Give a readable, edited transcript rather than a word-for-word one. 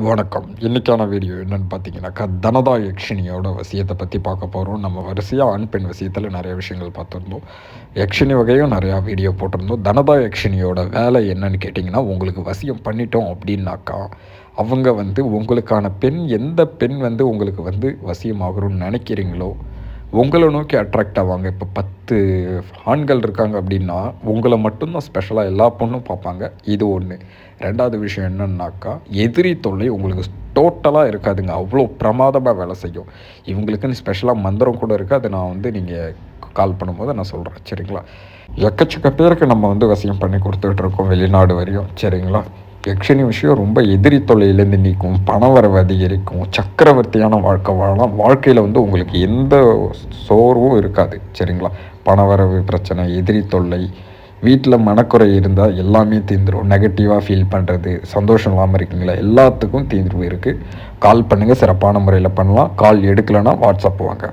வணக்கம். இன்னைக்கான வீடியோ என்னன்னு பார்த்தீங்கன்னாக்கா, தனதா யக்ஷினியோட வசியத்தை பற்றி பார்க்க போகிறோம். நம்ம வரிசையாக ஆண், பெண் வசியத்தில் நிறைய விஷயங்கள் பார்த்துருந்தோம். யக்ஷினி வகையும் நிறையா வீடியோ போட்டிருந்தோம். தனதா யக்ஷினியோட வேலை என்னன்னு கேட்டிங்கன்னா, உங்களுக்கு வசியம் பண்ணிட்டோம் அப்படின்னாக்கா, அவங்க உங்களுக்கான பெண் எந்த பெண் உங்களுக்கு வசியம் ஆகணும்னு நினைக்கிறீங்களோ, உங்களை நோக்கி அட்ராக்ட் ஆவாங்க. இப்போ 10 ஆண்கள் இருக்காங்க அப்படின்னா, உங்களை மட்டும்தான் ஸ்பெஷலாக எல்லா பொண்ணும் பார்ப்பாங்க. இது ஒன்று. 2வது விஷயம் என்னன்னாக்கா, எதிரி தொல்லை உங்களுக்கு டோட்டலாக இருக்காதுங்க. அவ்வளோ பிரமாதமாக வேலை செய்யும். இவங்களுக்குன்னு ஸ்பெஷலாக மந்திரம் கூட இருக்குது. அதை நான் நீங்கள் கால் பண்ணும்போது நான் சொல்கிறேன். சரிங்களா? எக்கச்சக்க பேருக்கு நம்ம வசியம் பண்ணி கொடுத்துட்ருக்கோம் வெளிநாடு வரையும். சரிங்களா? யக்ஷினி விஷயம் ரொம்ப எதிரி தொல்லையிலேருந்து நீக்கும், பணவரவு அதிகரிக்கும், சக்கரவர்த்தியான வாழ்க்கை வாழலாம். வாழ்க்கையில் உங்களுக்கு எந்த சோர்வும் இருக்காது. சரிங்களா? பணவரவு பிரச்சனை, எதிரி தொல்லை, வீட்டில் மனக்குறை இருந்தால் எல்லாமே தீர்ந்துடும். நெகட்டிவாக ஃபீல் பண்ணுறது, சந்தோஷம் இல்லாமல் இருக்கீங்களா, எல்லாத்துக்கும் தீர்வு இருக்குது. கால் பண்ணுங்கள், சிறப்பான முறையில் பண்ணலாம். கால் எடுக்கலைன்னா வாட்ஸ்அப் வாங்க.